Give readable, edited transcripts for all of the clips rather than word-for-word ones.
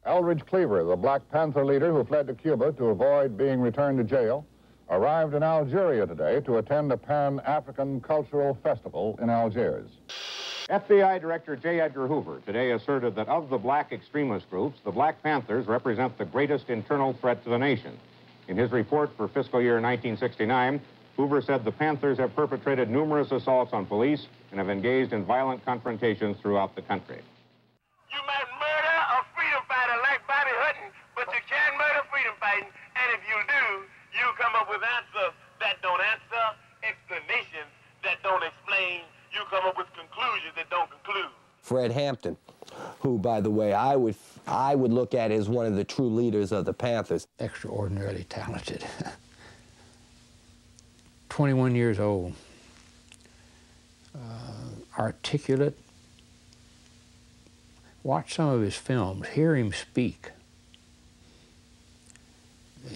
Eldridge Cleaver, the Black Panther leader who fled to Cuba to avoid being returned to jail, arrived in Algeria today to attend a Pan-African cultural festival in Algiers. FBI Director J. Edgar Hoover today asserted that of the black extremist groups, the Black Panthers represent the greatest internal threat to the nation. In his report for fiscal year 1969, Hoover said the Panthers have perpetrated numerous assaults on police and have engaged in violent confrontations throughout the country. You might murder a freedom fighter like Bobby Hutton, but you can't murder freedom fighting, and if you do, you come up with answers that don't answer, explanations that don't explain, you come up with conclusions that don't conclude. Fred Hampton, who, by the way, I would look at as one of the true leaders of the Panthers. Extraordinarily talented. 21 years old. Articulate. Watch some of his films, hear him speak.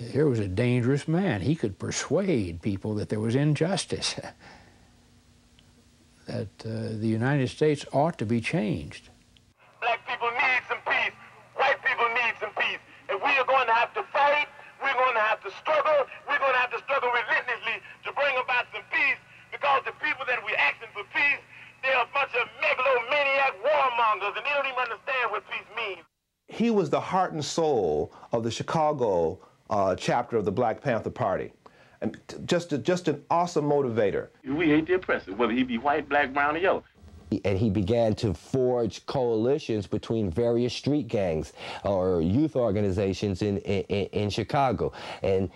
Here was a dangerous man. He could persuade people that there was injustice, that the United States ought to be changed. Black people need some peace. White people need some peace. And we are going to have to fight. We're going to have to struggle. We're going to have to struggle relentlessly to bring about some peace, because the people that we're asking for peace, they're a bunch of megalomaniac warmongers, and they don't even understand what peace means. He was the heart and soul of the Chicago chapter of the Black Panther Party. And just an awesome motivator. We hate the oppressor, whether he be white, black, brown, or yellow. And he began to forge coalitions between various street gangs or youth organizations in Chicago. And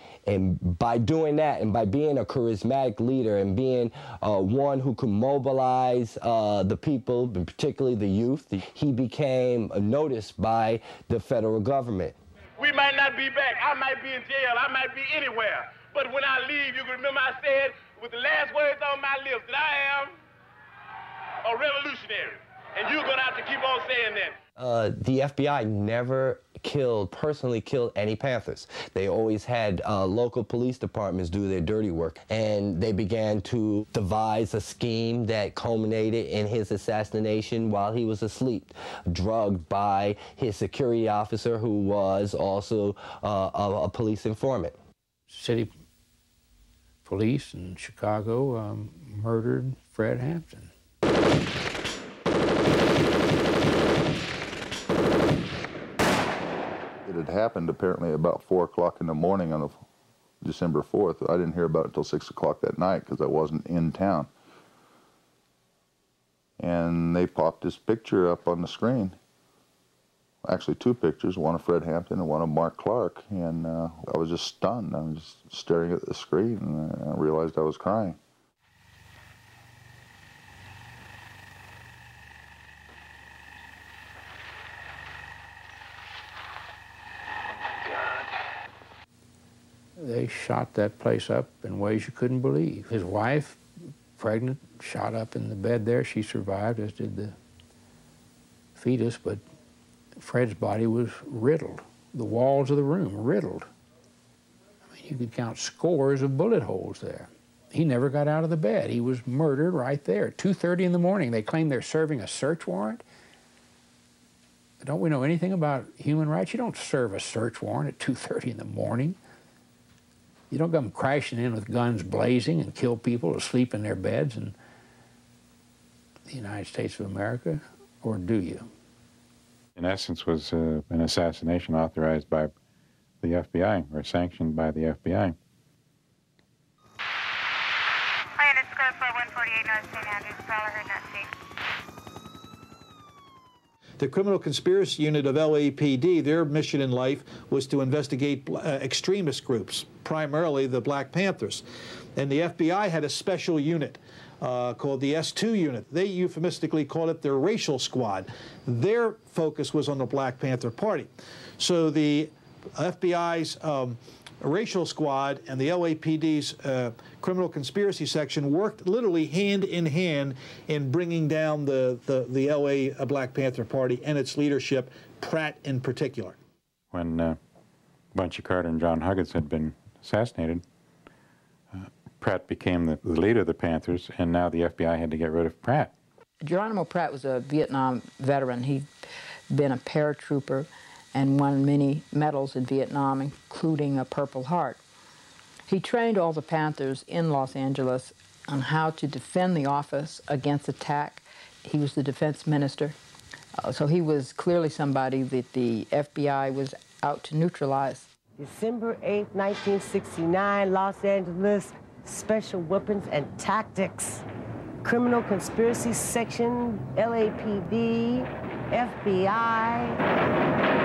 by doing that, and by being a charismatic leader and being one who could mobilize the people, particularly the youth, he became noticed by the federal government. We might not be back. I might be in jail. I might be anywhere. But when I leave, you can remember I said with the last words on my lips that I am a revolutionary. And you're going to have to keep on saying that. The FBI never personally killed any Panthers. They always had local police departments do their dirty work. And they began to devise a scheme that culminated in his assassination while he was asleep, drugged by his security officer, who was also a police informant. City police in Chicago murdered Fred Hampton. It had happened apparently about 4 o'clock in the morning on December 4th. I didn't hear about it until 6 o'clock that night because I wasn't in town. And they popped this picture up on the screen. Actually 2 pictures, one of Fred Hampton and one of Mark Clark. And I was just stunned. I was just staring at the screen, and I realized I was crying. They shot that place up in ways you couldn't believe. His wife, pregnant, shot up in the bed there. She survived, as did the fetus, but Fred's body was riddled. The walls of the room riddled. I mean, you could count scores of bullet holes there. He never got out of the bed. He was murdered right there at 2:30 in the morning. They claim they're serving a search warrant. Don't we know anything about human rights? You don't serve a search warrant at 2:30 in the morning. You don't come crashing in with guns blazing and kill people asleep in their beds in the United States of America, or do you? In essence, was an assassination authorized by the FBI, or sanctioned by the FBI. The criminal conspiracy unit of LAPD, their mission in life was to investigate extremist groups, primarily the Black Panthers. And the FBI had a special unit called the S2 unit. They euphemistically called it their racial squad. Their focus was on the Black Panther Party. So the FBI's racial squad and the LAPD's criminal conspiracy section worked literally hand in hand in bringing down the LA Black Panther Party and its leadership, Pratt in particular. When Bunchy Carter and John Huggins had been assassinated, Pratt became the leader of the Panthers, and now the FBI had to get rid of Pratt. Geronimo Pratt was a Vietnam veteran. He'd been a paratrooper and won many medals in Vietnam, including a Purple Heart. He trained all the Panthers in Los Angeles on how to defend the office against attack. He was the defense minister. So he was clearly somebody that the FBI was out to neutralize. December 8, 1969, Los Angeles, Special Weapons and Tactics. Criminal Conspiracy Section, LAPD, FBI.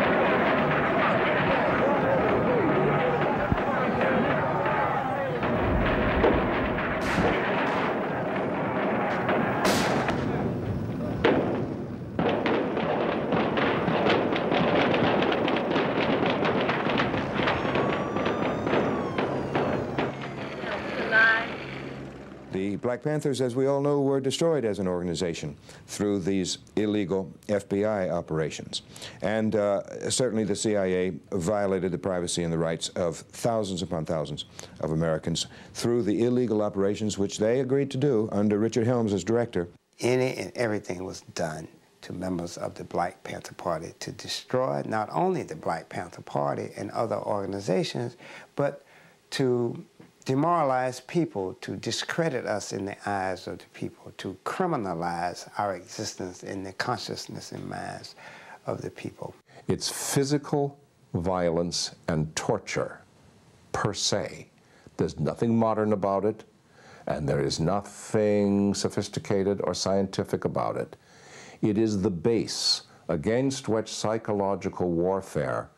The Black Panthers, as we all know, were destroyed as an organization through these illegal FBI operations. And certainly the CIA violated the privacy and the rights of thousands upon thousands of Americans through the illegal operations which they agreed to do under Richard Helms as director. Any and everything was done to members of the Black Panther Party to destroy not only the Black Panther Party and other organizations, but to demoralize people, to discredit us in the eyes of the people, to criminalize our existence in the consciousness and minds of the people. It's physical violence and torture, per se. There's nothing modern about it, and there is nothing sophisticated or scientific about it. It is the base against which psychological warfare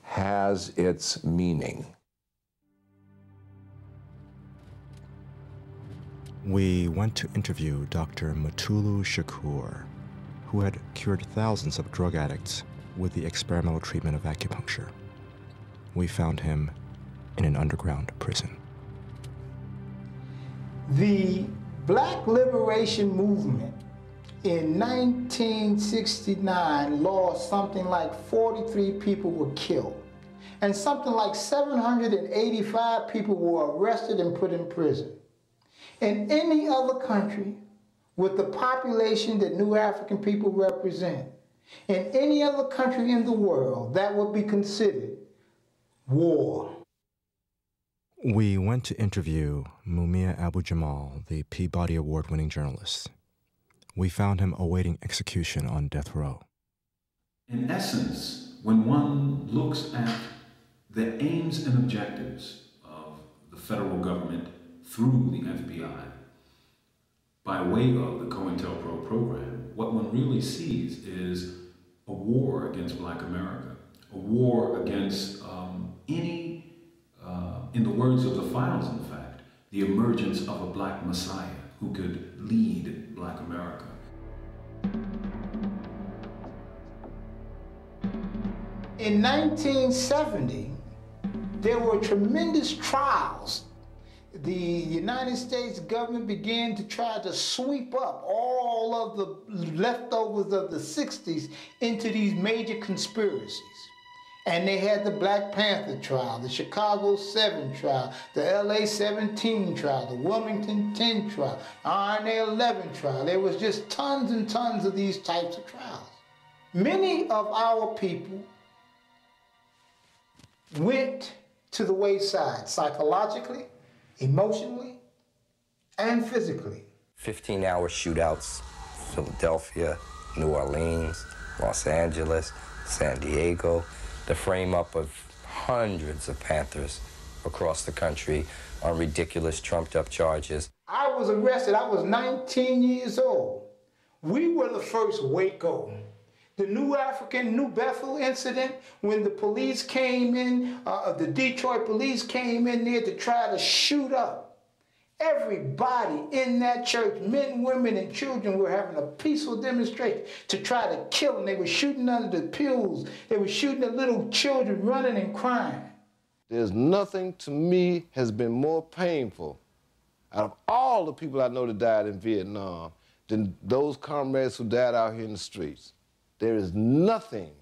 has its meaning. We went to interview Dr. Mutulu Shakur, who had cured thousands of drug addicts with the experimental treatment of acupuncture. We found him in an underground prison. The Black Liberation Movement in 1969 lost something like 43 people were killed, and something like 785 people were arrested and put in prison. In any other country with the population that New African people represent, in any other country in the world, that would be considered war. We went to interview Mumia Abu-Jamal, the Peabody Award-winning journalist. We found him awaiting execution on death row. In essence, when one looks at the aims and objectives of the federal government through the FBI, by way of the COINTELPRO program, what one really sees is a war against Black America, a war against in the words of the files, in fact, the emergence of a Black Messiah who could lead Black America. In 1970, there were tremendous trials. The United States government began to try to sweep up all of the leftovers of the 60s into these major conspiracies. And they had the Black Panther trial, the Chicago 7 trial, the LA 17 trial, the Wilmington 10 trial, RNA 11 trial. There was just tons and tons of these types of trials. Many of our people went to the wayside psychologically, emotionally, and physically. 15-hour shootouts, Philadelphia, New Orleans, Los Angeles, San Diego, the frame up of hundreds of Panthers across the country on ridiculous trumped-up charges. I was arrested. I was 19 years old. We were the first Waco. The New Bethel incident, when the police came in, the Detroit police came in there to try to shoot up. Everybody in that church, men, women, and children, were having a peaceful demonstration to try to kill them. They were shooting under the pews. They were shooting at little children running and crying. There's nothing to me has been more painful out of all the people I know that died in Vietnam than those comrades who died out here in the streets. There is nothing.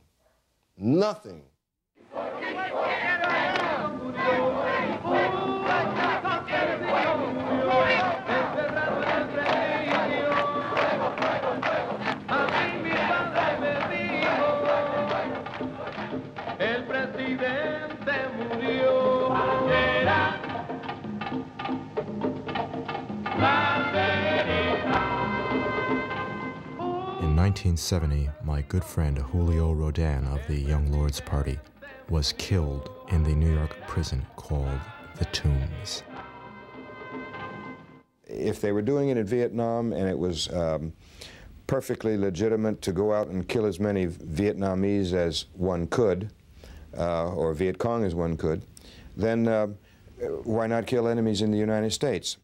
In 1970, my good friend Julio Rodin of the Young Lords Party was killed in the New York prison called the Tombs. If they were doing it in Vietnam and it was perfectly legitimate to go out and kill as many Vietnamese as one could, or Viet Cong as one could, then why not kill enemies in the United States?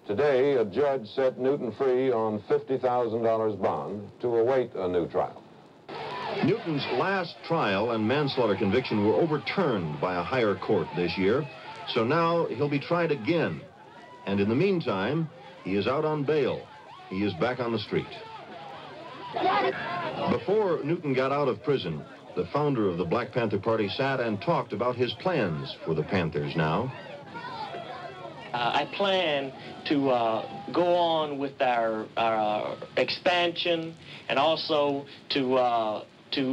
Today, a judge set Newton free on $50,000 bond to await a new trial. Newton's last trial and manslaughter conviction were overturned by a higher court this year, so now he'll be tried again. And in the meantime, he is out on bail. He is back on the street. Before Newton got out of prison, the founder of the Black Panther Party sat and talked about his plans for the Panthers now. I plan to go on with our expansion, and also to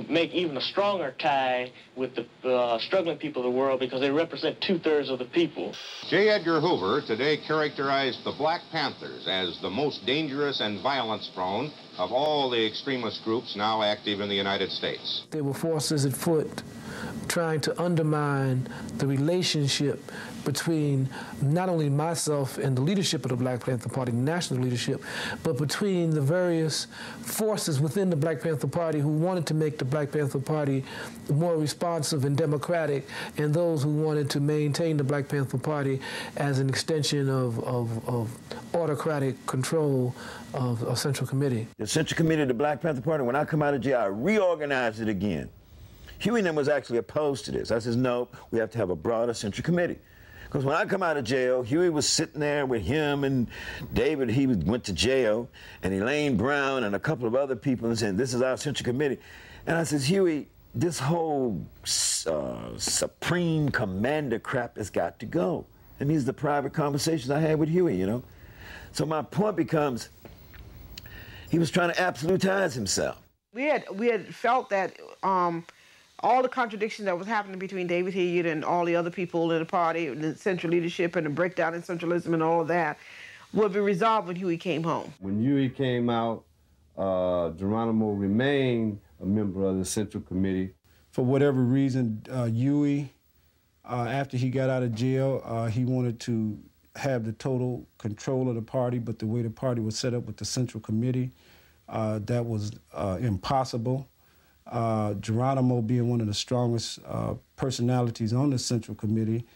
make even a stronger tie with the struggling people of the world, because they represent 2/3 of the people. J. Edgar Hoover today characterized the Black Panthers as the most dangerous and violence-prone of all the extremist groups now active in the United States. There were forces at foot trying to undermine the relationship between not only myself and the leadership of the Black Panther Party, national leadership, but between the various forces within the Black Panther Party who wanted to make the Black Panther Party more responsive and democratic, and those who wanted to maintain the Black Panther Party as an extension of autocratic control of a Central Committee. The Central Committee of the Black Panther Party, when I come out of jail, I reorganized it again. Huey and them was actually opposed to this. I says, no, we have to have a broader Central Committee. Because when I come out of jail, Huey was sitting there with him and David, he went to jail, and Elaine Brown and a couple of other people and said, this is our Central Committee. And I says, Huey, this whole supreme commander crap has got to go. And these are the private conversations I had with Huey, you know. So my point becomes, he was trying to absolutize himself. We had felt that all the contradictions that was happening between David Hilliard and all the other people in the party, and the central leadership and the breakdown in centralism and all of that, would be resolved when Huey came home. When Huey came out, Geronimo remained a member of the Central Committee. For whatever reason, Huey, after he got out of jail, he wanted to have the total control of the party, but the way the party was set up with the Central Committee, that was impossible. Geronimo, being one of the strongest personalities on the Central Committee,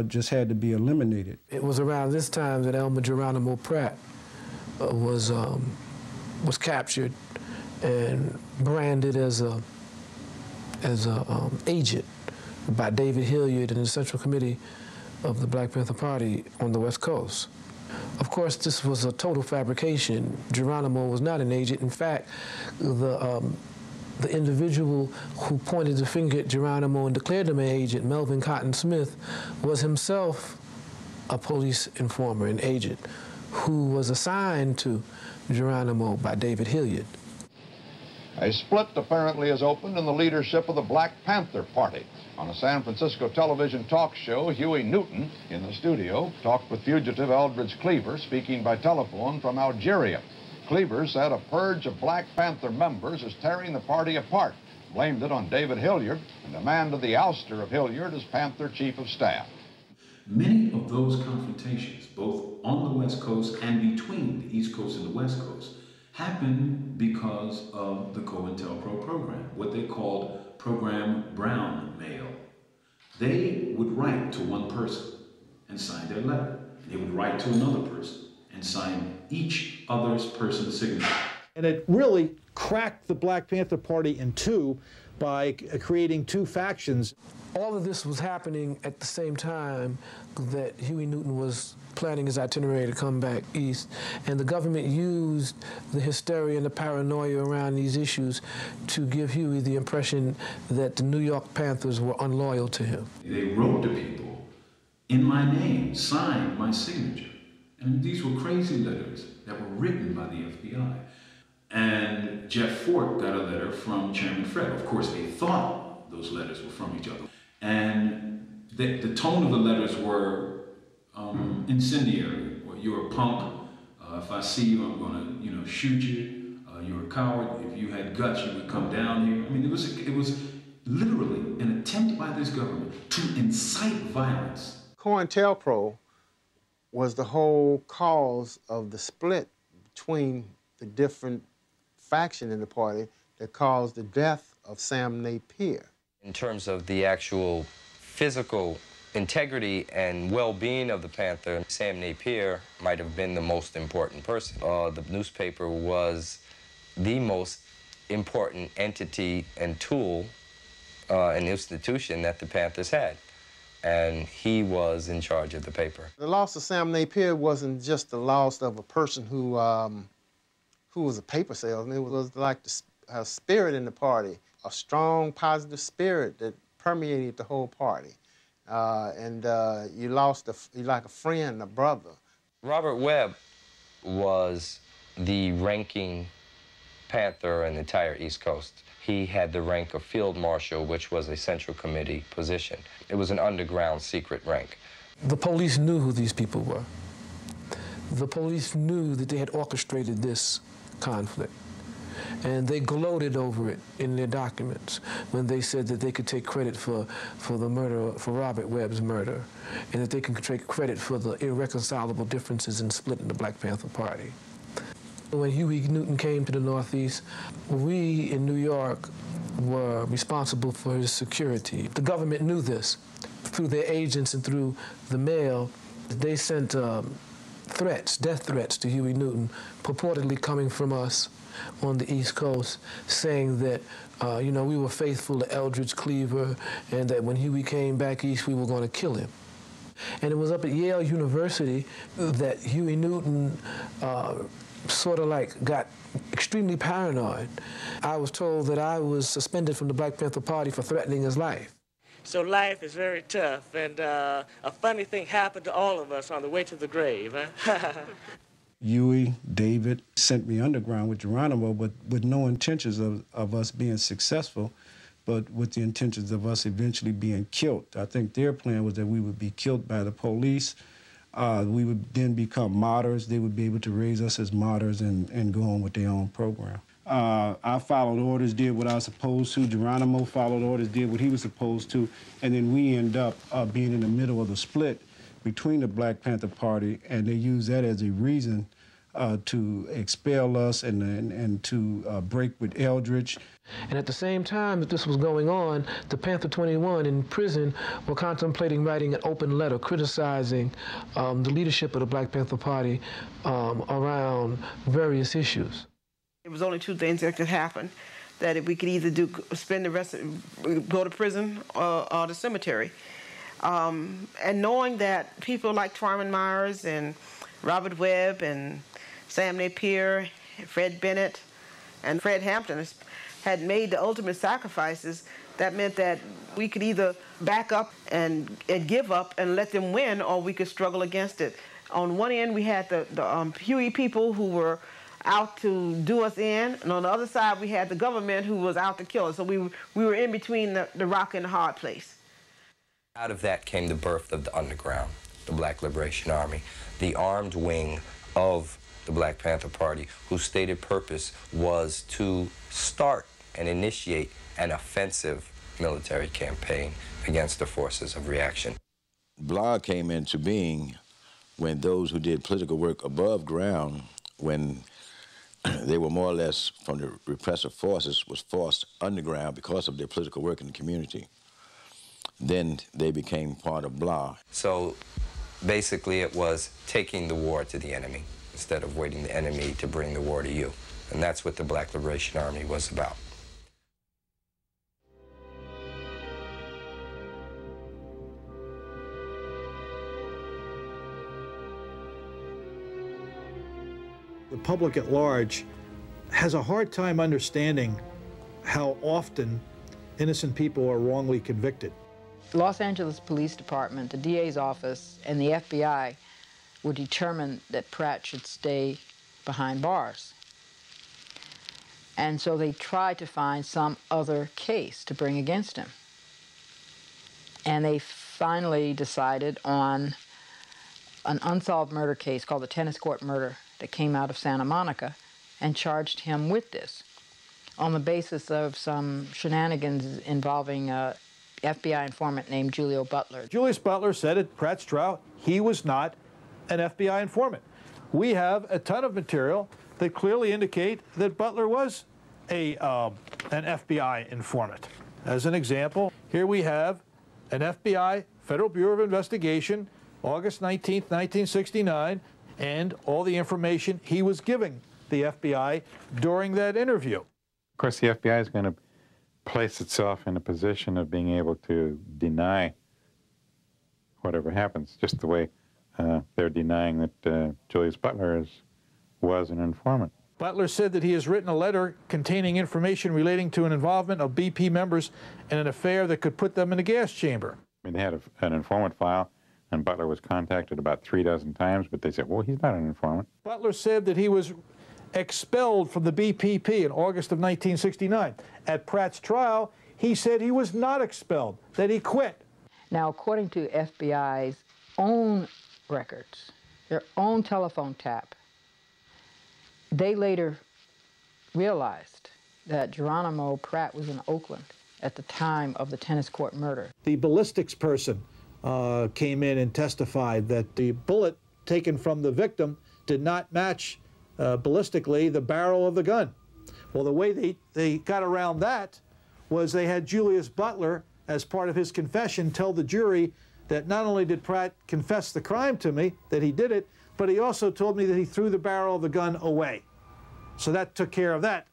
just had to be eliminated. It was around this time that Elmer Geronimo Pratt was captured and branded as a agent by David Hilliard and the Central Committee of the Black Panther Party on the West Coast. Of course, this was a total fabrication. Geronimo was not an agent. In fact, the individual who pointed the finger at Geronimo and declared him an agent, Melvin Cotton Smith, was himself a police informer, an agent, who was assigned to Geronimo by David Hilliard. A split apparently has opened in the leadership of the Black Panther Party. On a San Francisco television talk show, Huey Newton, in the studio, talked with fugitive Eldridge Cleaver, speaking by telephone from Algeria. Cleaver said a purge of Black Panther members is tearing the party apart, blamed it on David Hilliard, and demanded the ouster of Hilliard as Panther Chief of Staff. Many of those confrontations, both on the West Coast and between the East Coast and the West Coast, happened because of the COINTELPRO program, what they called Program Brown Mail. They would write to one person and sign their letter. They would write to another person and sign each other's person's signature. And it really cracked the Black Panther Party in two by creating two factions. All of this was happening at the same time that Huey Newton was planning his itinerary to come back east, and the government used the hysteria and the paranoia around these issues to give Huey the impression that the New York Panthers were unloyal to him. They wrote to people in my name, signed my signature. And these were crazy letters that were written by the FBI. And Jeff Fort got a letter from Chairman Fred. Of course, they thought those letters were from each other. And the tone of the letters were incendiary. Well, you're a punk, If I see you, I'm going to, shoot you. You're a coward. If you had guts, you would come down here. I mean, it was literally an attempt by this government to incite violence. COINTELPRO was the whole cause of the split between the different factions in the party that caused the death of Sam Napier. In terms of the actual physical integrity and well-being of the Panther, Sam Napier might have been the most important person. The newspaper was the most important entity and tool, an institution that the Panthers had. And he was in charge of the paper. The loss of Sam Napier wasn't just the loss of a person who was a paper salesman. It was like a spirit in the party, a strong, positive spirit that permeated the whole party. You lost like a friend, a brother. Robert Webb was the ranking Panther in the entire East Coast. He had the rank of Field Marshal, which was a Central Committee position. It was an underground secret rank. The police knew who these people were. The police knew that they had orchestrated this conflict. And they gloated over it in their documents when they said that they could take credit for the murder, for Robert Webb's murder, and that they can take credit for the irreconcilable differences in splitting the Black Panther Party. When Huey Newton came to the Northeast, we in New York were responsible for his security. The government knew this. Through their agents and through the mail, they sent threats, death threats to Huey Newton, purportedly coming from us on the East Coast, saying that, we were faithful to Eldridge Cleaver and that when Huey came back east, we were going to kill him. And it was up at Yale University that Huey Newton sort of like got extremely paranoid. I was told that I was suspended from the Black Panther Party for threatening his life. So life is very tough, and a funny thing happened to all of us on the way to the grave. Huh? Huey, David sent me underground with Geronimo, but with no intentions of us being successful, but with the intentions of us eventually being killed. I think their plan was that we would be killed by the police. We would then become martyrs. They would be able to raise us as martyrs and go on with their own program. I followed orders, did what I was supposed to. Geronimo followed orders, did what he was supposed to. And then we end up being in the middle of the split between the Black Panther Party, and they use that as a reason to expel us and to break with Eldridge. And at the same time that this was going on, the Panther 21 in prison were contemplating writing an open letter criticizing the leadership of the Black Panther Party around various issues. There was only two things that could happen, that we could either spend the rest of, go to prison or the cemetery. And knowing that people like Twyman Myers and Robert Webb and Sam Napier, Fred Bennett, and Fred Hampton had made the ultimate sacrifices, that meant that we could either back up and give up and let them win, or we could struggle against it. On one end, we had the Huey people who were out to do us in, and on the other side, we had the government who was out to kill us. So we were in between the rock and the hard place. Out of that came the birth of the underground, the Black Liberation Army, the armed wing of the Black Panther Party, whose stated purpose was to start and initiate an offensive military campaign against the forces of reaction. BLA came into being when those who did political work above ground, when they were more or less from the repressive forces, was forced underground because of their political work in the community. Then they became part of BLA. So basically it was taking the war to the enemy instead of waiting the enemy to bring the war to you. And that's what the Black Liberation Army was about. The public at large has a hard time understanding how often innocent people are wrongly convicted. The Los Angeles Police Department, the DA's office, and the FBI were determined that Pratt should stay behind bars. And so they tried to find some other case to bring against him. And they finally decided on an unsolved murder case called the tennis court murder that came out of Santa Monica and charged him with this on the basis of some shenanigans involving a FBI informant named Julio Butler. Julius Butler said at Pratt's trial he was not an FBI informant. We have a ton of material that clearly indicate that Butler was an FBI informant. As an example, here we have an FBI, Federal Bureau of Investigation, August 19th, 1969, and all the information he was giving the FBI during that interview. Of course, the FBI is going to place itself in a position of being able to deny whatever happens, just the way they're denying that Julius Butler was an informant. Butler said that he has written a letter containing information relating to an involvement of BP members in an affair that could put them in a gas chamber. I mean, they had an informant file, and Butler was contacted about 36 times, but they said, well, he's not an informant. Butler said that he was expelled from the BPP in August of 1969. At Pratt's trial, he said he was not expelled, that he quit. Now, according to FBI's own records, their own telephone tap, they later realized that Geronimo Pratt was in Oakland at the time of the tennis court murder. The ballistics person came in and testified that the bullet taken from the victim did not match ballistically the barrel of the gun. Well, the way they got around that was they had Julius Butler, as part of his confession, tell the jury that not only did Pratt confess the crime to me, that he did it, but he also told me that he threw the barrel of the gun away. So that took care of that.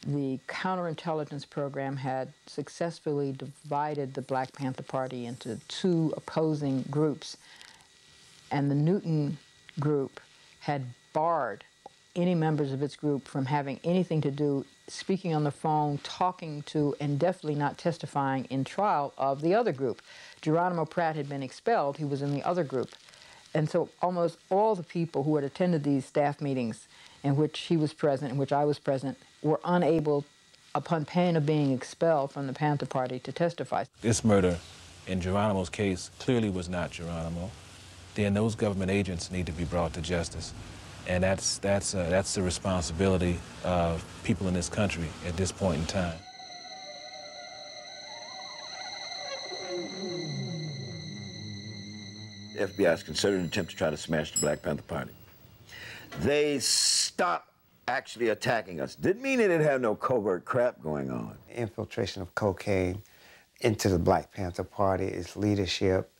The counterintelligence program had successfully divided the Black Panther Party into two opposing groups, and the Newton group had barred any members of its group from having anything to do, speaking on the phone, talking to, and definitely not testifying in trial of the other group. Geronimo Pratt had been expelled. He was in the other group. And so almost all the people who had attended these staff meetings in which he was present, in which I was present, were unable, upon pain of being expelled from the Panther Party, to testify. This murder, in Geronimo's case, clearly was not Geronimo. Then those government agents need to be brought to justice. And that's the responsibility of people in this country at this point in time. The FBI's concerted attempt to try to smash the Black Panther Party. They stopped actually attacking us. Didn't mean they didn't have no covert crap going on. Infiltration of cocaine into the Black Panther Party, its leadership,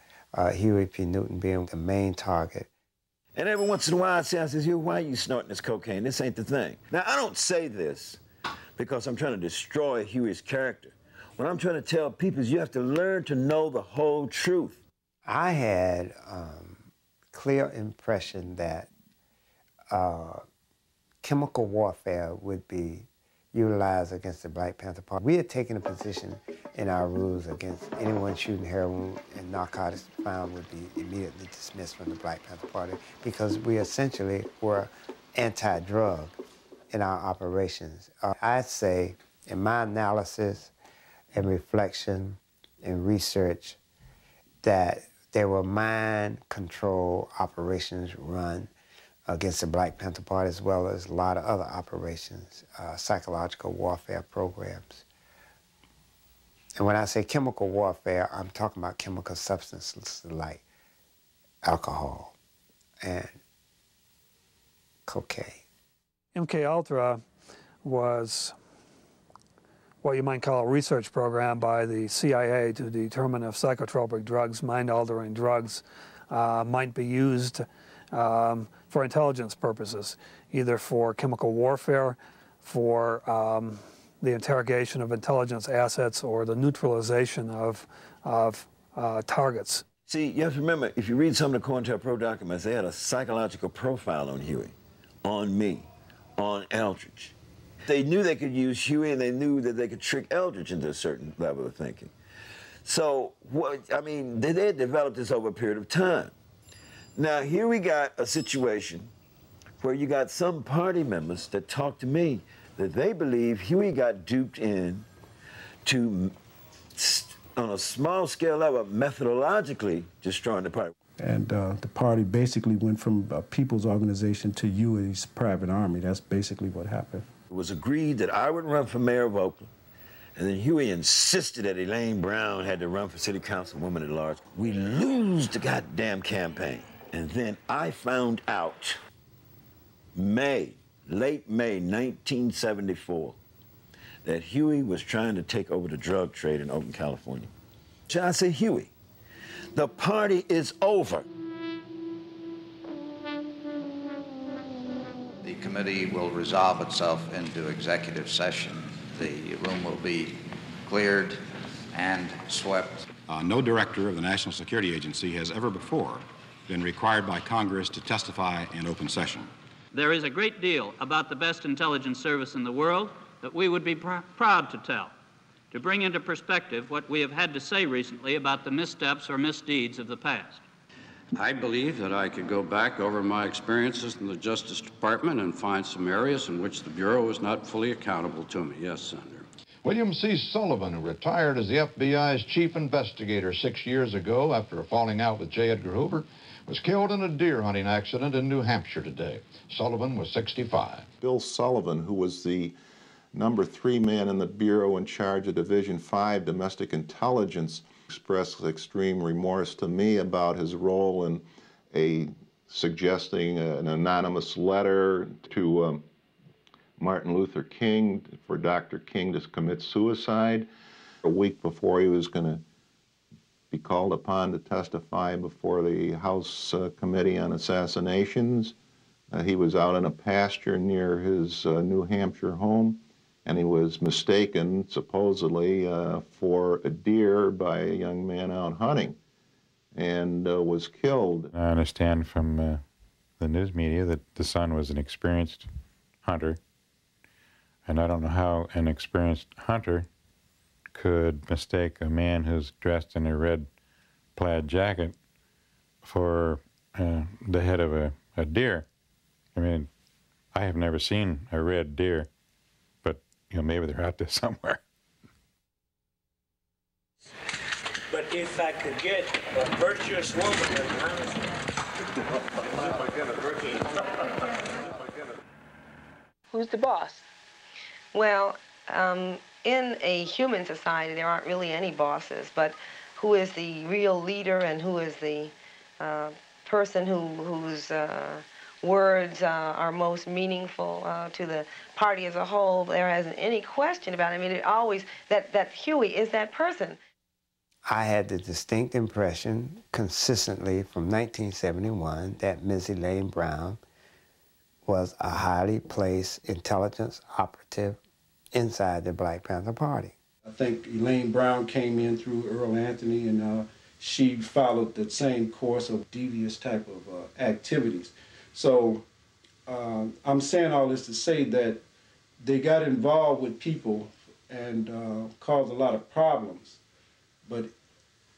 Huey P. Newton being the main target. And every once in a while I says, why are you snorting this cocaine? This ain't the thing. Now, I don't say this because I'm trying to destroy Huey's character. What I'm trying to tell people is you have to learn to know the whole truth. I had clear impression that chemical warfare would be utilized against the Black Panther Party. We had taken a position in our rules against anyone shooting heroin and narcotics found would be immediately dismissed from the Black Panther Party because we essentially were anti-drug in our operations. I'd say in my analysis and reflection and research that there were mind control operations run against the Black Panther Party, as well as a lot of other operations, psychological warfare programs. And when I say chemical warfare, I'm talking about chemical substances like alcohol and cocaine. MK Ultra was what you might call a research program by the CIA to determine if psychotropic drugs, mind-altering drugs, might be used for intelligence purposes, either for chemical warfare, for the interrogation of intelligence assets, or the neutralization of targets. See, you have to remember, if you read some of the COINTELPRO documents, they had a psychological profile on Huey, on me, on Eldridge. They knew they could use Huey, and they knew that they could trick Eldridge into a certain level of thinking. So, they developed this over a period of time. Now, here we got a situation where you got some party members that talk to me that they believe Huey got duped in to, on a small scale level, methodologically destroying the party. And the party basically went from a people's organization to Huey's private army. That's basically what happened. It was agreed that I would run for mayor of Oakland, and then Huey insisted that Elaine Brown had to run for city councilwoman at large. We lose the goddamn campaign. And then I found out late May 1974, that Huey was trying to take over the drug trade in Oakland, California. So I said, Huey, the party is over. The committee will resolve itself into executive session. The room will be cleared and swept. No director of the National Security Agency has ever before been required by Congress to testify in open session. There is a great deal about the best intelligence service in the world that we would be proud to tell, to bring into perspective what we have had to say recently about the missteps or misdeeds of the past. I believe that I could go back over my experiences in the Justice Department and find some areas in which the Bureau was not fully accountable to me. Yes, Senator. William C. Sullivan, who retired as the FBI's chief investigator 6 years ago after a falling out with J. Edgar Hoover, was killed in a deer hunting accident in New Hampshire today. Sullivan was 65. Bill Sullivan, who was the #3 man in the Bureau in charge of Division 5 Domestic Intelligence, expressed extreme remorse to me about his role in suggesting an anonymous letter to Martin Luther King for Dr. King to commit suicide. A week before he was going to be called upon to testify before the House Committee on Assassinations, he was out in a pasture near his New Hampshire home, and he was mistaken, supposedly, for a deer by a young man out hunting, and was killed. I understand from the news media that the son was an experienced hunter, and I don't know how an experienced hunter could mistake a man who's dressed in a red plaid jacket for the head of a deer. I mean, I have never seen a red deer, but maybe they're out there somewhere. But if I could get a virtuous woman, Who's the boss? Well, in a human society, there aren't really any bosses, but who is the real leader and who is the person whose words are most meaningful to the party as a whole? There isn't any question about it. I mean, it always, that Huey is that person. I had the distinct impression consistently from 1971 that Ms. Elaine Brown was a highly placed intelligence operative inside the Black Panther Party. I think Elaine Brown came in through Earl Anthony, and she followed the same course of devious type of activities. So I'm saying all this to say that they got involved with people and caused a lot of problems, but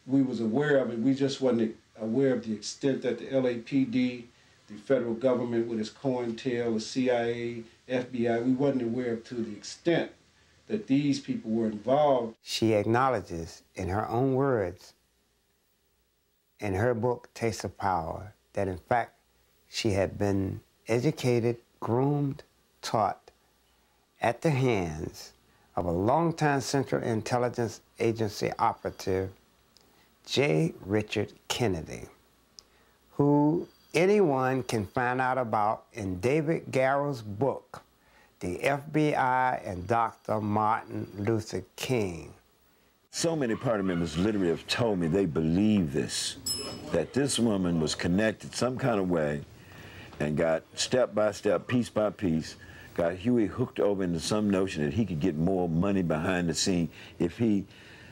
we was aware of it. We just wasn't aware of the extent that the LAPD, the federal government with its COINTEL, the CIA, FBI, we wasn't aware of to the extent that these people were involved. She acknowledges in her own words, in her book, Taste of Power, that in fact she had been educated, groomed, taught at the hands of a longtime Central Intelligence Agency operative, J. Richard Kennedy, who anyone can find out about in David Garrow's book, The FBI and Dr. Martin Luther King. So many party members literally have told me they believe this, that this woman was connected some kind of way and got step by step, piece by piece, got Huey hooked over into some notion that he could get more money behind the scene if he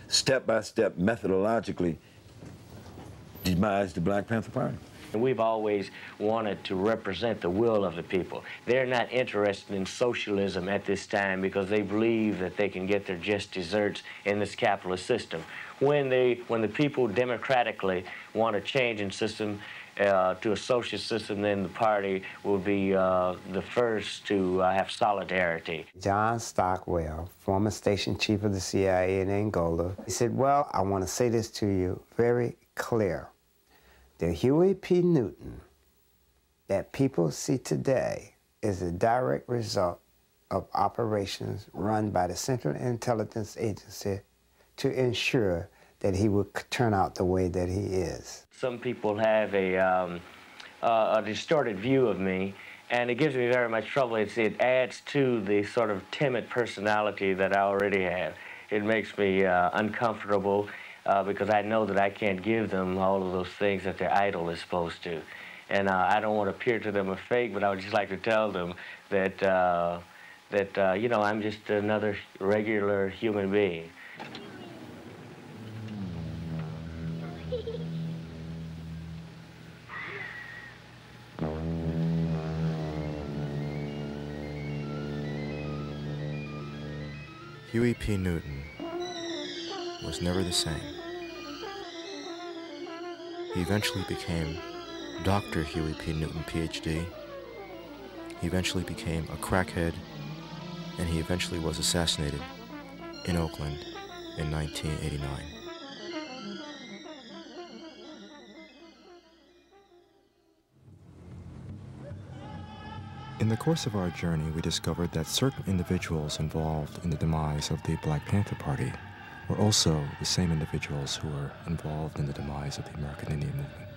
step by step methodologically demised the Black Panther Party. We've always wanted to represent the will of the people. They're not interested in socialism at this time because they believe that they can get their just desserts in this capitalist system. When the people democratically want to change in system to a socialist system, then the party will be the first to have solidarity. John Stockwell, former station chief of the CIA in Angola, he said, well, I want to say this to you very clear. The Huey P. Newton that people see today is a direct result of operations run by the Central Intelligence Agency to ensure that he would turn out the way that he is. Some people have a distorted view of me, and it gives me very much trouble. It adds to the sort of timid personality that I already have. It makes me uncomfortable because I know that I can't give them all of those things that their idol is supposed to. And I don't want to appear to them a fake, but I would just like to tell them that, you know, I'm just another regular human being. Huey P. Newton was never the same. He eventually became Dr. Huey P. Newton, Ph.D. He eventually became a crackhead, and he eventually was assassinated in Oakland in 1989. In the course of our journey, we discovered that certain individuals involved in the demise of the Black Panther Party were also the same individuals who were involved in the demise of the American Indian movement.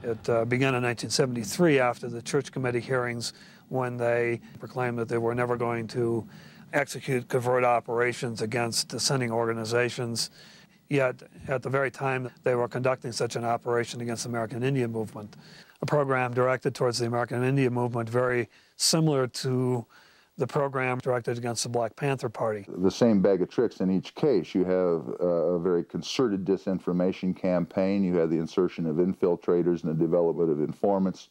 It began in 1973 after the Church Committee hearings, when they proclaimed that they were never going to execute covert operations against dissenting organizations. Yet, at the very time they were conducting such an operation against the American Indian movement, a program directed towards the American Indian movement very similar to the program directed against the Black Panther Party. The same bag of tricks in each case. You have a very concerted disinformation campaign. You have the insertion of infiltrators and the development of informants.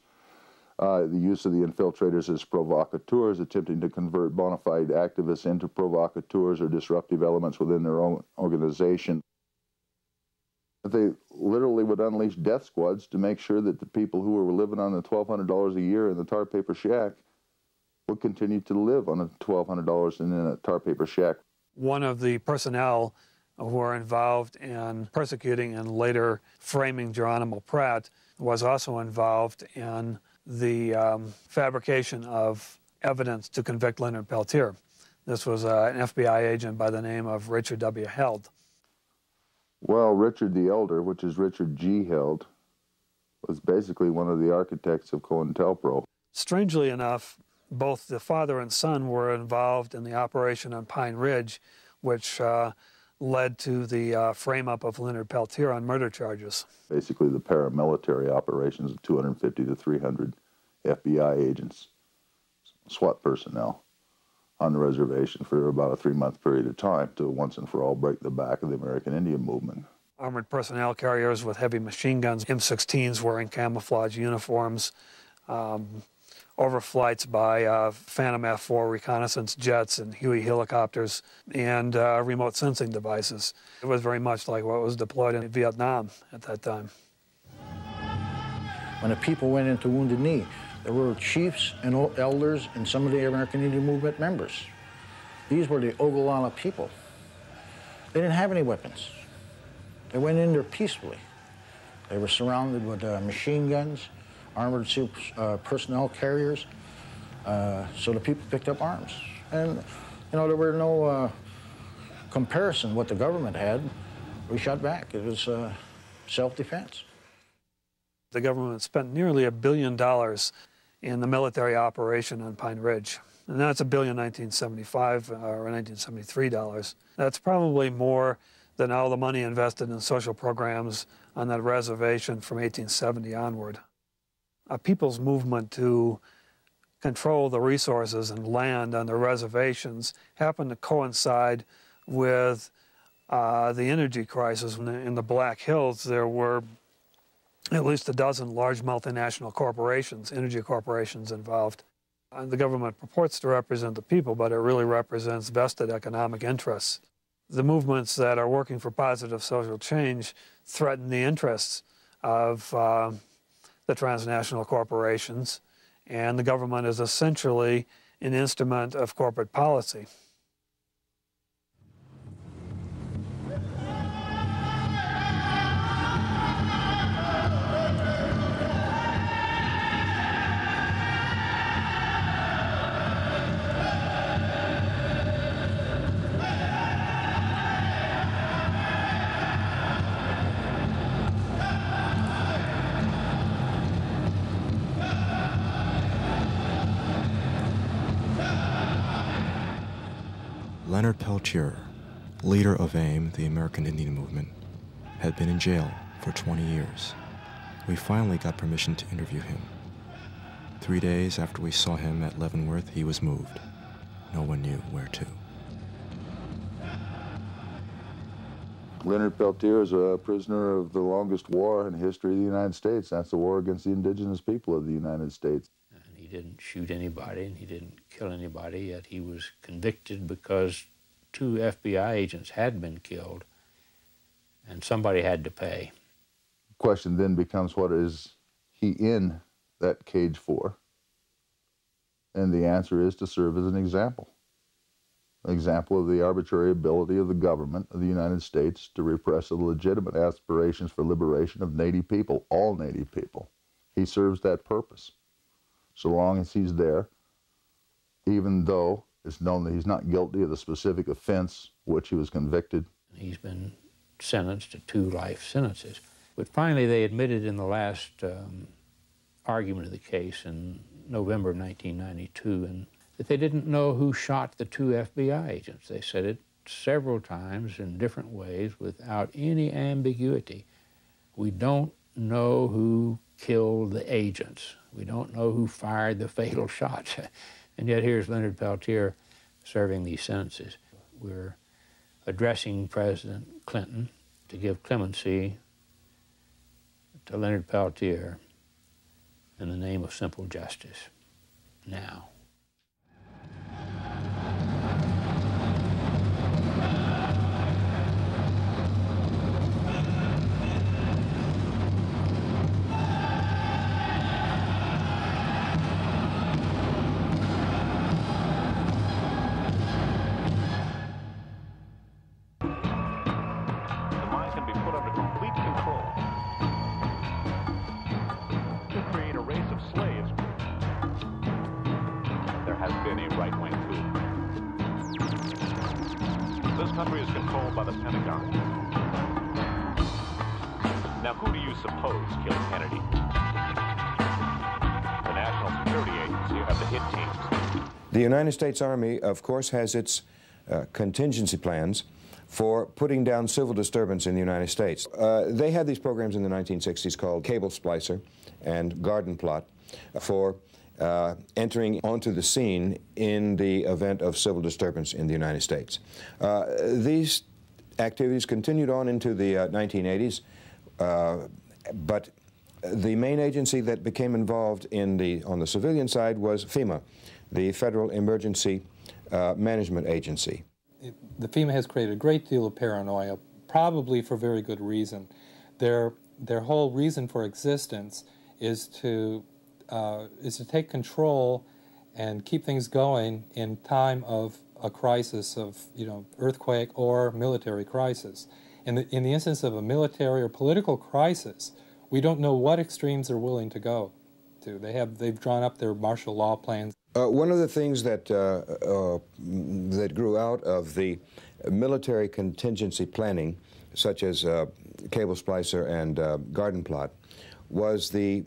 The use of the infiltrators as provocateurs, attempting to convert bona fide activists into provocateurs or disruptive elements within their own organization. They literally would unleash death squads to make sure that the people who were living on the $1,200 a year in the tar paper shack would continue to live on the $1,200 in a tar paper shack. One of the personnel who were involved in persecuting and later framing Geronimo Pratt was also involved in the fabrication of evidence to convict Leonard Peltier. This was an FBI agent by the name of Richard W. Held. Well, Richard the Elder, which is Richard G. Held, was basically one of the architects of COINTELPRO. Strangely enough, both the father and son were involved in the operation on Pine Ridge, which led to the frame-up of Leonard Peltier on murder charges. Basically the paramilitary operations of 250 to 300 FBI agents, SWAT personnel, on the reservation for about a 3-month period of time to once and for all break the back of the American Indian movement. Armored personnel carriers with heavy machine guns, M16s wearing camouflage uniforms, overflights by Phantom F-4 reconnaissance jets and Huey helicopters, and remote sensing devices. It was very much like what was deployed in Vietnam at that time. When the people went into Wounded Knee, there were chiefs and elders and some of the American Indian Movement members. These were the Ogallala people. They didn't have any weapons. They went in there peacefully. They were surrounded with machine guns, armored personnel carriers, so the people picked up arms. And, you know, there were no comparison what the government had. We shot back. It was self-defense. The government spent nearly $1 billion in the military operation on Pine Ridge. And that's $1 billion in 1975 or 1973 dollars. That's probably more than all the money invested in social programs on that reservation from 1870 onward. A people's movement to control the resources and land on the reservations happened to coincide with the energy crisis. In the Black Hills, there were at least a dozen large multinational corporations, energy corporations involved. And the government purports to represent the people, but it really represents vested economic interests. The movements that are working for positive social change threaten the interests of the transnational corporations, and the government is essentially an instrument of corporate policy. Leonard Peltier, leader of AIM, the American Indian Movement, had been in jail for 20 years. We finally got permission to interview him. 3 days after we saw him at Leavenworth, he was moved. No one knew where to. Leonard Peltier is a prisoner of the longest war in the history of the United States. That's the war against the indigenous people of the United States. And he didn't shoot anybody, and he didn't kill anybody, yet he was convicted because 2 FBI agents had been killed, and somebody had to pay. The question then becomes, what is he in that cage for? And the answer is to serve as an example of the arbitrary ability of the government of the United States to repress the legitimate aspirations for liberation of Native people, all Native people. He serves that purpose. So long as he's there, even though it's known that he's not guilty of the specific offense which he was convicted. He's been sentenced to 2 life sentences. But finally they admitted in the last argument of the case in November of 1992 and that they didn't know who shot the 2 FBI agents. They said it several times in different ways without any ambiguity. We don't know who killed the agents. We don't know who fired the fatal shots. And yet here's Leonard Peltier serving these sentences. We're addressing President Clinton to give clemency to Leonard Peltier in the name of simple justice. Now. The United States Army, of course, has its contingency plans for putting down civil disturbance in the United States. They had these programs in the 1960s called Cable Splicer and Garden Plot for entering onto the scene in the event of civil disturbance in the United States. These activities continued on into the 1980s, but the main agency that became involved on the civilian side was FEMA, the Federal Emergency Management Agency. The FEMA has created a great deal of paranoia, probably for very good reason. Their whole reason for existence is to take control and keep things going in time of a crisis of, earthquake or military crisis. In the instance of a military or political crisis, we don't know what extremes they're willing to go to. They've drawn up their martial law plans. One of the things that grew out of the military contingency planning, such as Cable Splicer and Garden Plot, was the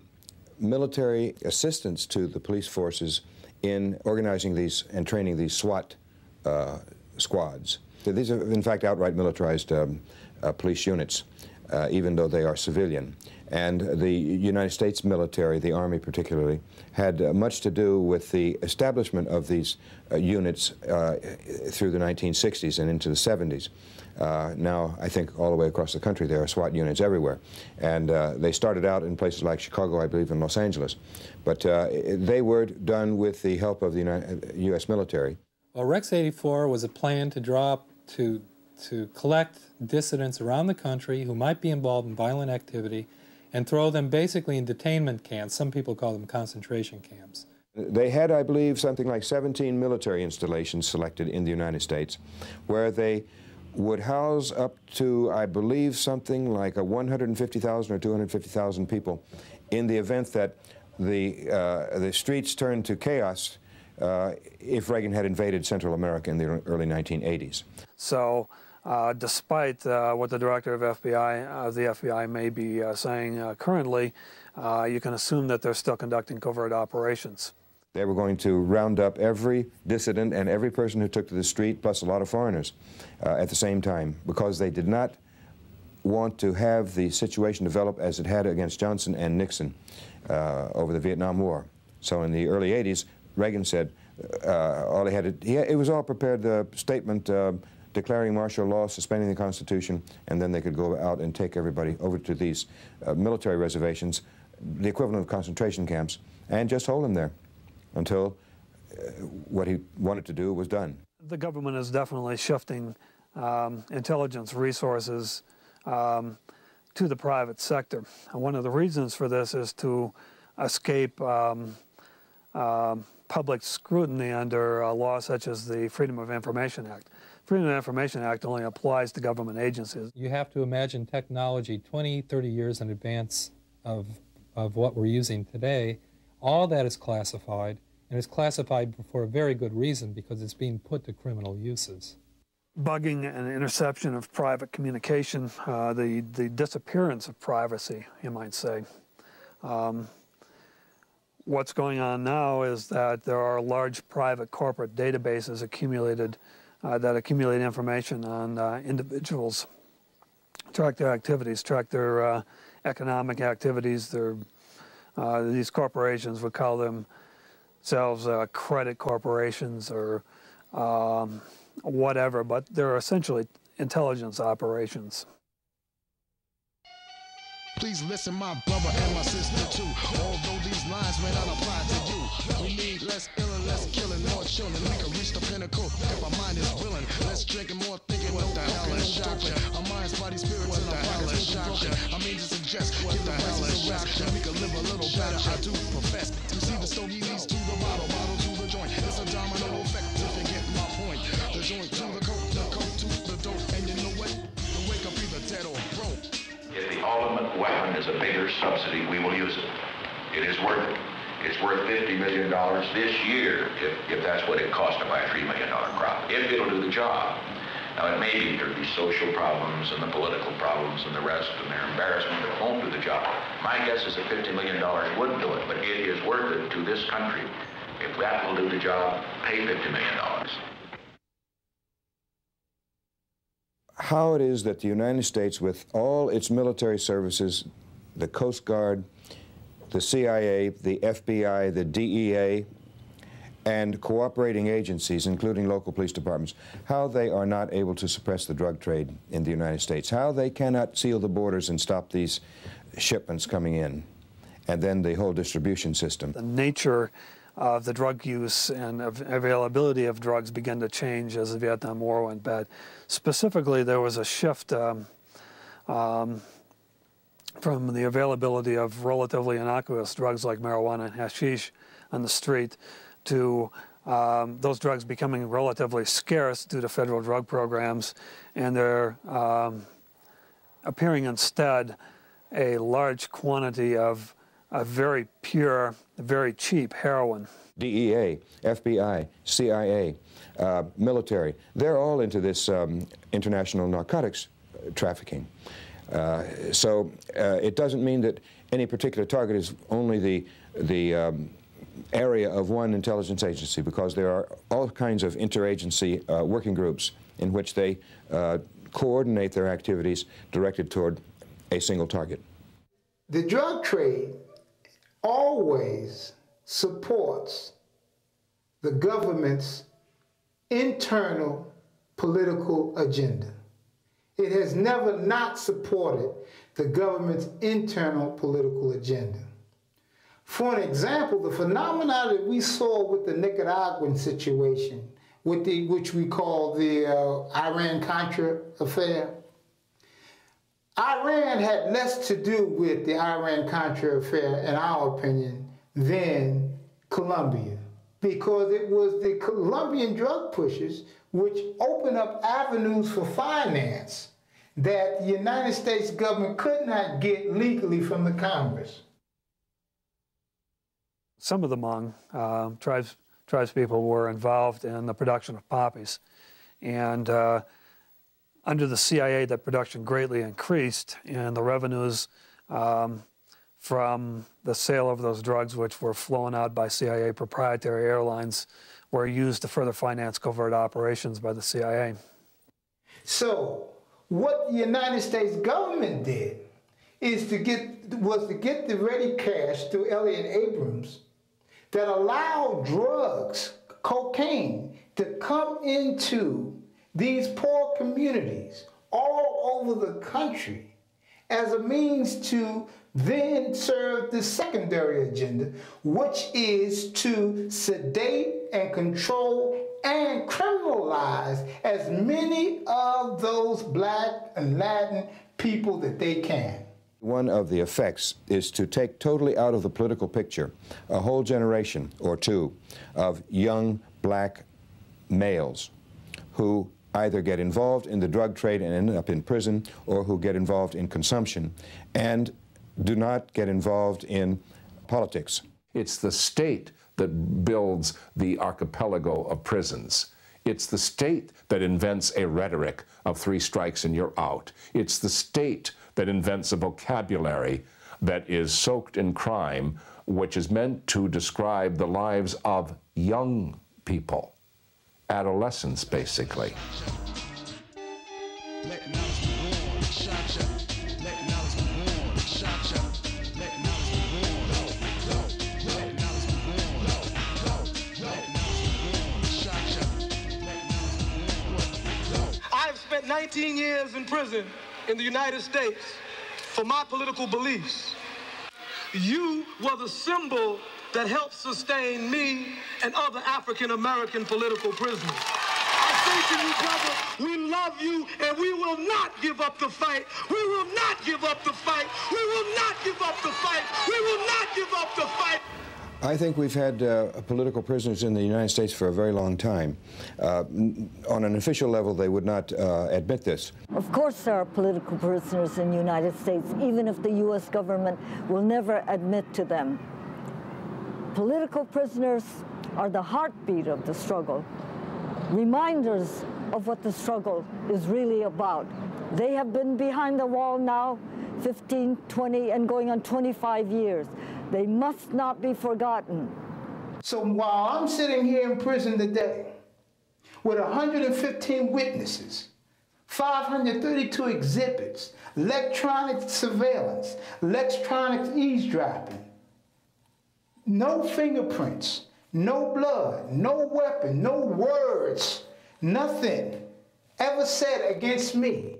military assistance to the police forces in organizing these and training these SWAT squads. So these are, in fact, outright militarized police units, even though they are civilian. And the United States military, the Army particularly, had much to do with the establishment of these units through the 1960s and into the 70s. Now, I think all the way across the country there are SWAT units everywhere. And they started out in places like Chicago, I believe, and Los Angeles. But they were done with the help of the U.S. military. Well, Rex 84 was a plan to draw up to collect dissidents around the country who might be involved in violent activity and throw them basically in detainment camps. Some people call them concentration camps. They had, I believe, something like 17 military installations selected in the United States, where they would house up to, I believe, something like 150,000 or 250,000 people in the event that the streets turned to chaos if Reagan had invaded Central America in the early 1980s. So, despite what the director of the FBI may be saying currently, you can assume that they're still conducting covert operations. They were going to round up every dissident and every person who took to the street, plus a lot of foreigners, at the same time, because they did not want to have the situation develop as it had against Johnson and Nixon over the Vietnam War. So in the early 80s, Reagan said, all he had to, it was all prepared, the statement declaring martial law, suspending the Constitution, and then they could go out and take everybody over to these military reservations, the equivalent of concentration camps, and just hold them there until what he wanted to do was done. The government is definitely shifting intelligence resources to the private sector. And one of the reasons for this is to escape public scrutiny under a law such as the Freedom of Information Act. Freedom of Information Act only applies to government agencies. You have to imagine technology 20, 30 years in advance of what we're using today. All that is classified, and it's classified for a very good reason, because it's being put to criminal uses. Bugging and interception of private communication, the disappearance of privacy, you might say. What's going on now is that there are large private corporate databases accumulated that accumulate information on individuals, track their activities, track their economic activities. These corporations would call themselves credit corporations or whatever, but they're essentially intelligence operations. Please listen, my brother and my sister too. Although these lines may not apply to you, we need less illing, less killing, more chilling. We can reach the pinnacle if our mind is willing. Less drinking, more thinking. What the hell is shocking? Our minds, body, spirits, and our bodies is shocking. I mean to suggest, get the hell is rest, and we can live a little better. I do profess to see the stogie leads to the bottle to the joint. It's a domino effect if you get my point. The joint to the coke to the dope, and you know what? The wake up either dead or broke. If the ultimate weapon is a bigger subsidy, we will use it. It is worth it. It's worth $50 million this year if that's what it costs to buy a $3 million crop, if it'll do the job. Now, it may be there'll be social problems and the political problems and the rest and their embarrassment that won't do the job. My guess is that $50 million wouldn't do it, but it is worth it to this country. If that will do the job, pay $50 million. How it is that the United States, with all its military services, the Coast Guard, the CIA, the FBI, the DEA, and cooperating agencies, including local police departments, how they are not able to suppress the drug trade in the United States, how they cannot seal the borders and stop these shipments coming in, and then the whole distribution system. The nature of the drug use and availability of drugs began to change as the Vietnam War went bad. Specifically, there was a shift from the availability of relatively innocuous drugs like marijuana and hashish on the street to those drugs becoming relatively scarce due to federal drug programs, and they're appearing instead a large quantity of a very pure, very cheap heroin. DEA, FBI, CIA, military, they're all into this international narcotics trafficking. So it doesn't mean that any particular target is only the area of one intelligence agency, because there are all kinds of interagency working groups in which they coordinate their activities directed toward a single target. The drug trade always supports the government's internal political agenda. It has never not supported the government's internal political agenda. For an example, the phenomena that we saw with the Nicaraguan situation, which we call the Iran-Contra affair, Iran had less to do with the Iran-Contra affair, in our opinion, than Colombia, because it was the Colombian drug pushers which opened up avenues for finance that the United States government could not get legally from the Congress. Some of the Hmong tribespeople were involved in the production of poppies, and under the CIA, that production greatly increased, and the revenues from the sale of those drugs, which were flown out by CIA proprietary airlines, were used to further finance covert operations by the CIA. So what the United States government did was to get the ready cash through Elliott Abrams that allowed drugs, cocaine, to come into these poor communities all over the country as a means to then serve the secondary agenda, which is to sedate and control and criminalize as many of those black and Latin people that they can. One of the effects is to take totally out of the political picture a whole generation or two of young black males who either get involved in the drug trade and end up in prison, or who get involved in consumption and do not get involved in politics. It's the state that builds the archipelago of prisons. It's the state that invents a rhetoric of 3 strikes and you're out. It's the state that invents a vocabulary that is soaked in crime, which is meant to describe the lives of young people, adolescents, basically. I've spent 19 years in prison in the United States for my political beliefs. You were the symbol that helped sustain me and other African-American political prisoners. I say to you, brother, we love you and we will not give up the fight. We will not give up the fight. We will not give up the fight. We will not give up the fight. I think we've had political prisoners in the United States for a very long time. On an official level, they would not admit this. Of course there are political prisoners in the United States, even if the U.S. government will never admit to them. Political prisoners are the heartbeat of the struggle, reminders of what the struggle is really about. They have been behind the wall now 15, 20, and going on 25 years. They must not be forgotten. So while I'm sitting here in prison today with 115 witnesses, 532 exhibits, electronic surveillance, electronic eavesdropping, no fingerprints, no blood, no weapon, no words, nothing ever said against me.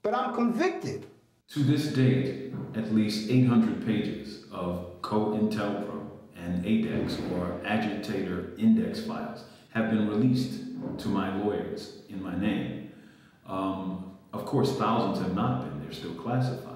But I'm convicted. To this date, at least 800 pages of COINTELPRO and ADEX, or agitator index files, have been released to my lawyers in my name. Of course, thousands have not been. They're still classified.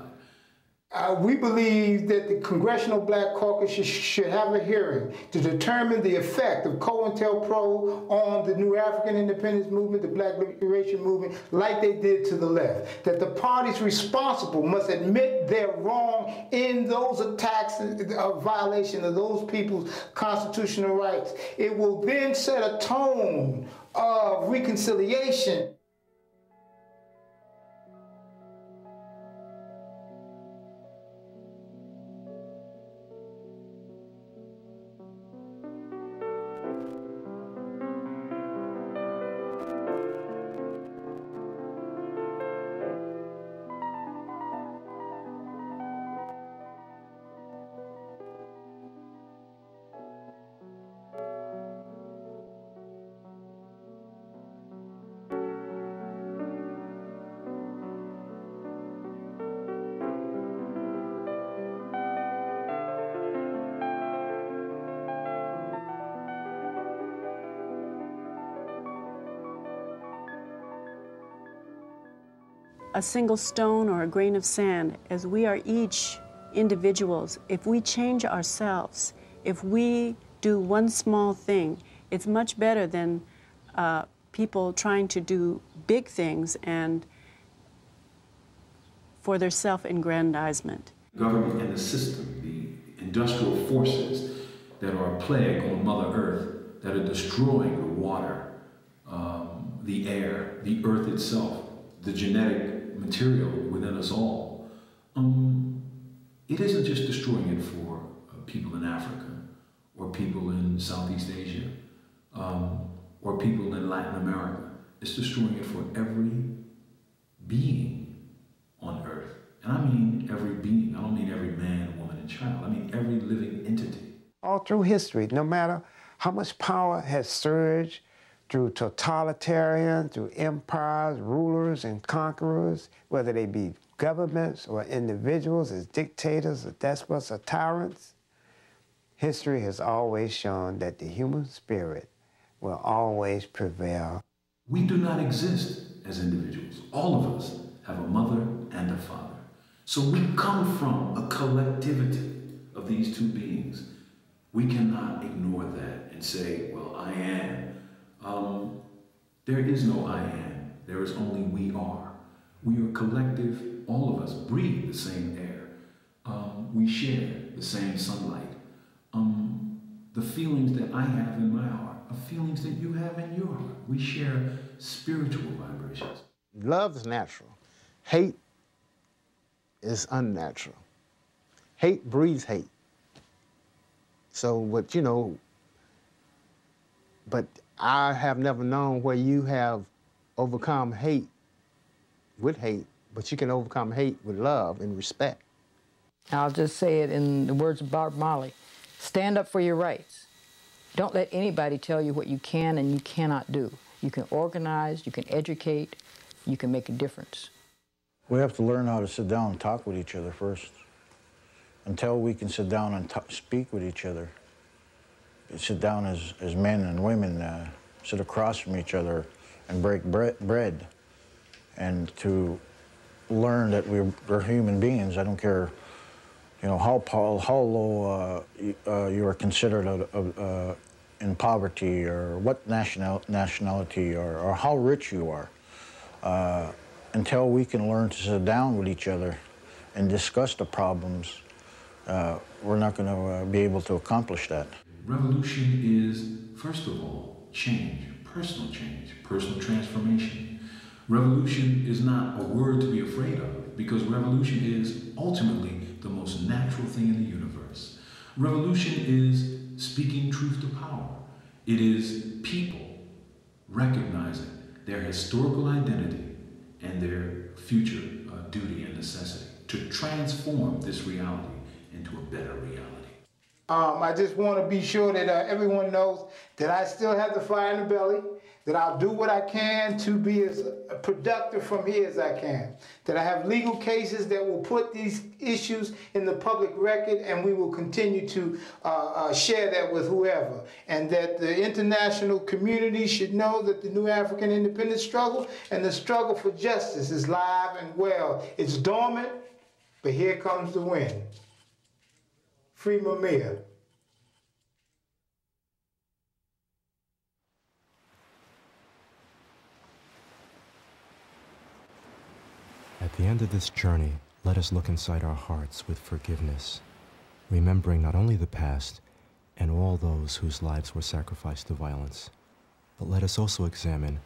We believe that the Congressional Black Caucus should have a hearing to determine the effect of COINTELPRO on the new African independence movement, the Black liberation movement, like they did to the left. That the parties responsible must admit they're wrong in those attacks of violation of those people's constitutional rights. It will then set a tone of reconciliation. A single stone or a grain of sand, as we are each individuals, if we change ourselves, if we do one small thing, it's much better than people trying to do big things and for their self-aggrandizement. Government and the system, the industrial forces that are a plague on Mother Earth, that are destroying the water, the air, the earth itself, the genetic material within us all. It it isn't just destroying it for people in Africa or people in Southeast Asia or people in Latin America. It's destroying it for every being on earth. And I mean every being. I don't mean every man, woman, and child. I mean every living entity. All through history, no matter how much power has surged through totalitarian, through empires, rulers, and conquerors, whether they be governments or individuals as dictators or despots or tyrants, history has always shown that the human spirit will always prevail. We do not exist as individuals. All of us have a mother and a father. So we come from a collectivity of these two beings. We cannot ignore that and say, well, I am. There is no I am. There is only we are. We are collective. All of us breathe the same air. We share the same sunlight. The feelings that I have in my heart are feelings that you have in your heart. We share spiritual vibrations. Love is natural. Hate is unnatural. Hate breeds hate. So what, you know, but I have never known where you have overcome hate with hate, but you can overcome hate with love and respect. I'll just say it in the words of Bob Marley. Stand up for your rights. Don't let anybody tell you what you can and you cannot do. You can organize, you can educate, you can make a difference. We have to learn how to sit down and talk with each other first. Until we can sit down and speak with each other, sit down as men and women, sit across from each other and break bread, and to learn that we're human beings. I don't care, you know, how low you are considered in poverty, or what nationality, or how rich you are. Until we can learn to sit down with each other and discuss the problems, we're not going to be able to accomplish that. Revolution is, first of all, change, personal transformation. Revolution is not a word to be afraid of, because revolution is ultimately the most natural thing in the universe. Revolution is speaking truth to power. It is people recognizing their historical identity and their future duty and necessity to transform this reality into a better reality. I just want to be sure that everyone knows that I still have the fire in the belly, that I'll do what I can to be as productive from here as I can, that I have legal cases that will put these issues in the public record, and we will continue to share that with whoever, and that the international community should know that the New African Independence struggle and the struggle for justice is live and well. It's dormant, but here comes the wind. Free Mamiya. At the end of this journey, let us look inside our hearts with forgiveness, remembering not only the past and all those whose lives were sacrificed to violence, but let us also examine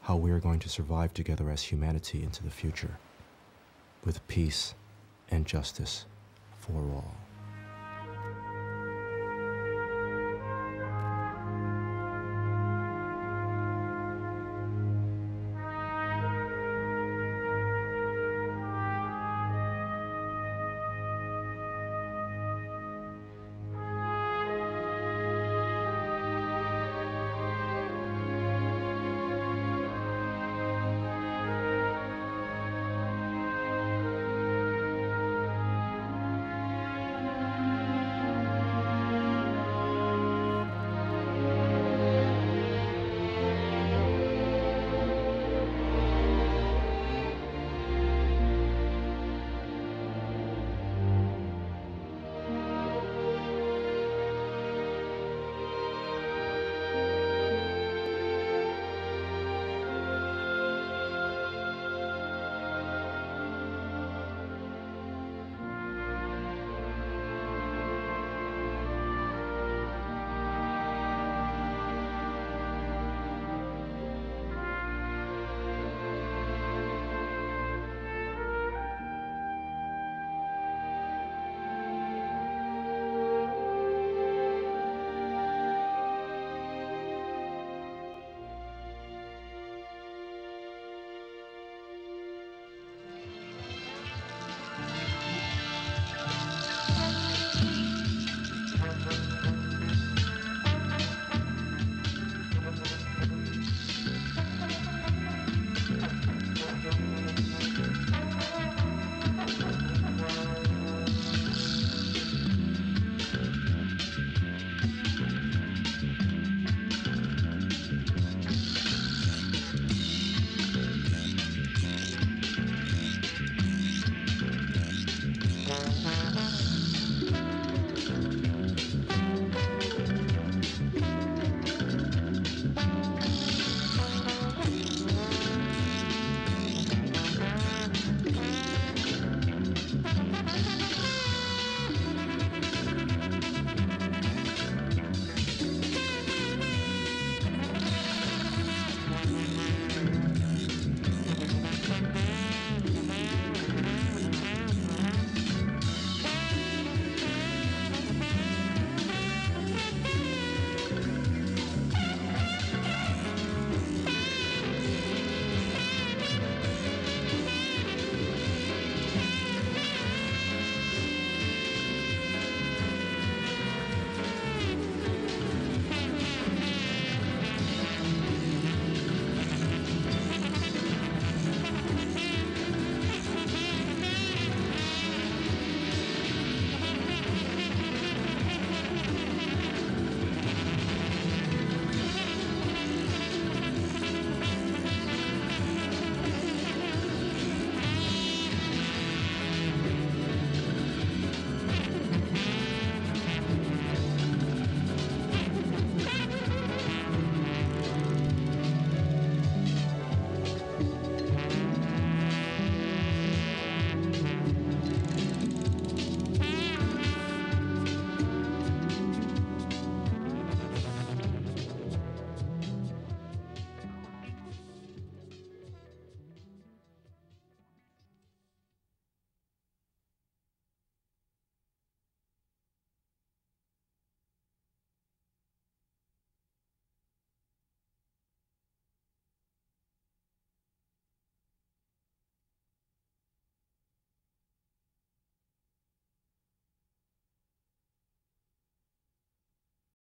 how we are going to survive together as humanity into the future, with peace and justice for all.